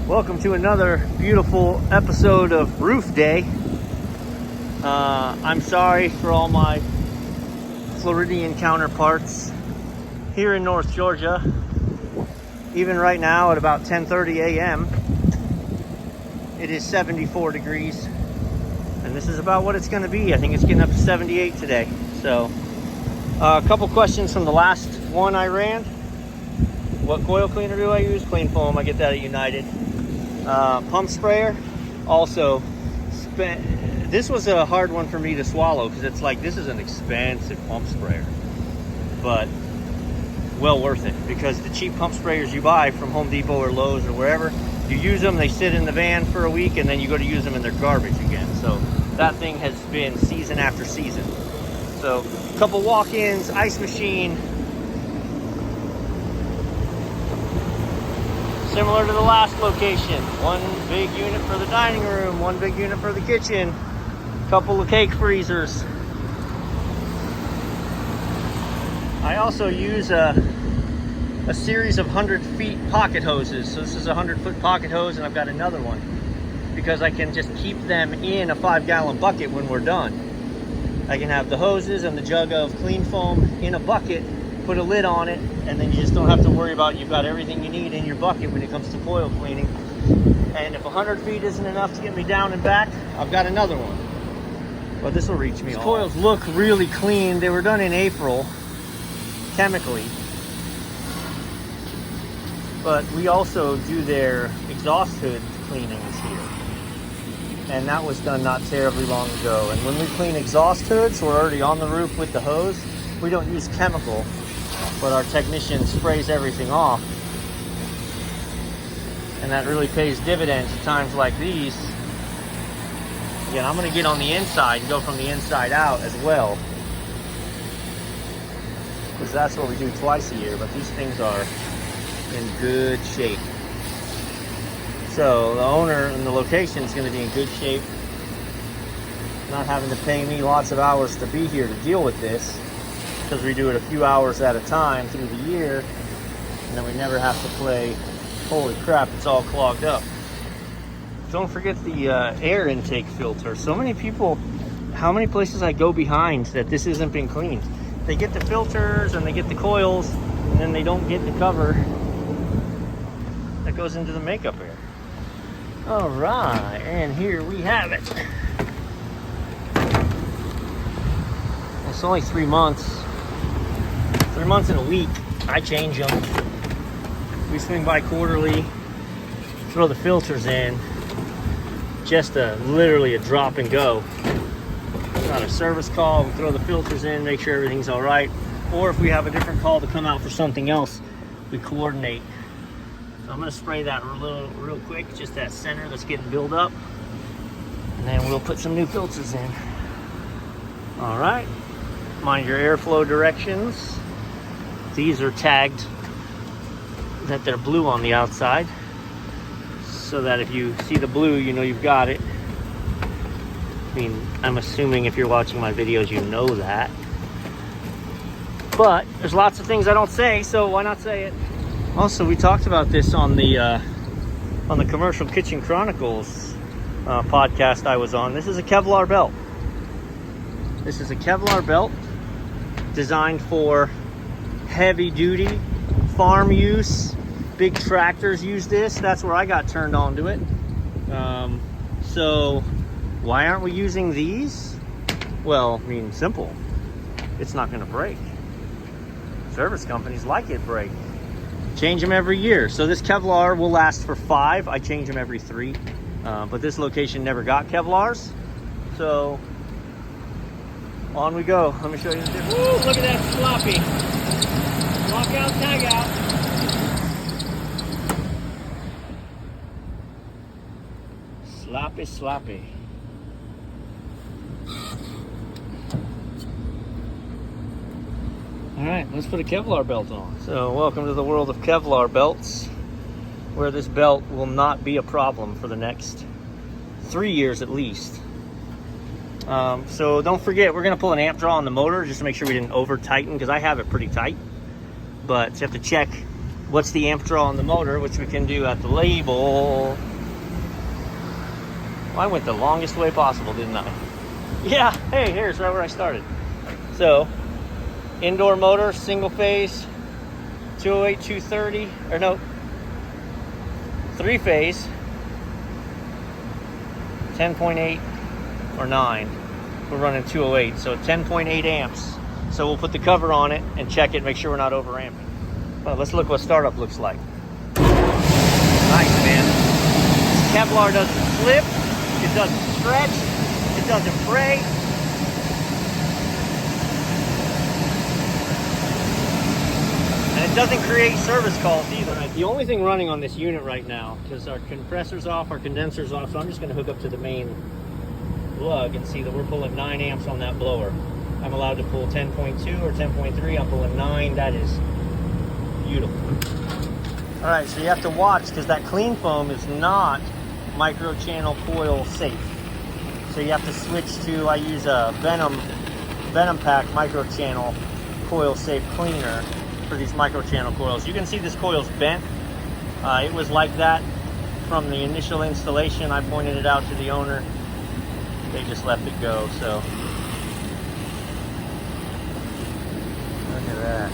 Welcome to another beautiful episode of Roof Day. I'm sorry for all my Floridian counterparts here in North Georgia. Even right now at about 10:30 a.m. it is 74 degrees, and this is about what it's going to be. I think it's getting up to 78 today. So a couple questions from the last one I ran. What coil cleaner do I use? Clean foam. I get that at United. Pump sprayer. Also, this was a hard one for me to swallow because it's like, this is an expensive pump sprayer, but well worth it, because the cheap pump sprayers you buy from Home Depot or Lowe's or wherever, you use them, they sit in the van for a week, and then you go to use them and they're garbage again. So that thing has been season after season. So a couple walk-ins, ice machine, similar to the last location. One big unit for the dining room, one big unit for the kitchen, a couple of cake freezers. I also use a series of 100-feet pocket hoses. So this is a 100-foot pocket hose, and I've got another one because I can just keep them in a 5-gallon bucket when we're done. I can have the hoses and the jug of clean foam in a bucket, put a lid on it, and then you just don't have to worry about, you've got everything you need in your bucket when it comes to coil cleaning. And if 100 feet isn't enough to get me down and back, I've got another one. But this will reach me. These coils look really clean. They were done in April, chemically. But we also do their exhaust hood cleanings here. And that was done not terribly long ago. And when we clean exhaust hoods, we're already on the roof with the hose. We don't use chemical, but our technician sprays everything off. And that really pays dividends at times like these. Again, I'm going to get on the inside and go from the inside out as well, because that's what we do twice a year. But these things are in good shape. So the owner and the location is going to be in good shape, not having to pay me lots of hours to be here to deal with this, because we do it a few hours at a time through the year, and then we never have to play, holy crap, it's all clogged up. Don't forget the air intake filter. So many people, how many places I go behind that this hasn't been cleaned. They get the filters and they get the coils, and then they don't get the cover that goes into the makeup air. All right, and here we have it. It's only 3 months. 3 months in a week. I change them. We swing by quarterly, throw the filters in. Just literally a drop and go. It's not a service call. We throw the filters in, make sure everything's all right. Or if we have a different call to come out for something else, we coordinate. So I'm going to spray that real quick, just that center that's getting built up. And then we'll put some new filters in. All right. Mind your airflow directions. These are tagged that they're blue on the outside, so that if you see the blue, you know you've got it. I mean, I'm assuming if you're watching my videos, you know that. But there's lots of things I don't say, so why not say it? Also, we talked about this on the Commercial Kitchen Chronicles podcast I was on. This is a Kevlar belt. This is a Kevlar belt designed for heavy duty farm use. Big tractors use this. That's where I got turned on to it. So why aren't we using these? Well, I mean, simple. It's not going to break. Service companies like it break. Change them every year. So this Kevlar will last for 5. I change them every 3. But this location never got Kevlars. So on we go. Let me show you the difference. Woo, look at that sloppy. Lock out, tag out. Sloppy, sloppy. All right, let's put a Kevlar belt on. So welcome to the world of Kevlar belts, where this belt will not be a problem for the next 3 years at least. So don't forget, we're gonna pull an amp draw on the motor just to make sure we didn't over tighten, because I have it pretty tight. But you have to check what's the amp draw on the motor, which we can do at the label. Well, I went the longest way possible, didn't I? Yeah, hey, here's right where I started. So, indoor motor, single phase, 208, 230, or no, 3-phase, 10.8 or 9. We're running 208, so 10.8 amps. So we'll put the cover on it and check it, make sure we're not overamping. Well, let's look what startup looks like. Nice, man. This Kevlar doesn't slip, it doesn't stretch, it doesn't fray. And it doesn't create service calls either. Right, the only thing running on this unit right now, because our compressor's off, our condenser's off, so I'm just going to hook up to the main lug and see that we're pulling 9 amps on that blower. I'm allowed to pull 10.2 or 10.3. I'm pulling 9. That is beautiful. All right, so you have to watch because that clean foam is not micro channel coil safe. So you have to switch to, I use a Venom Pack micro channel coil safe cleaner for these micro channel coils. You can see this coil's bent. It was like that from the initial installation. I pointed it out to the owner. They just left it go, so look at that.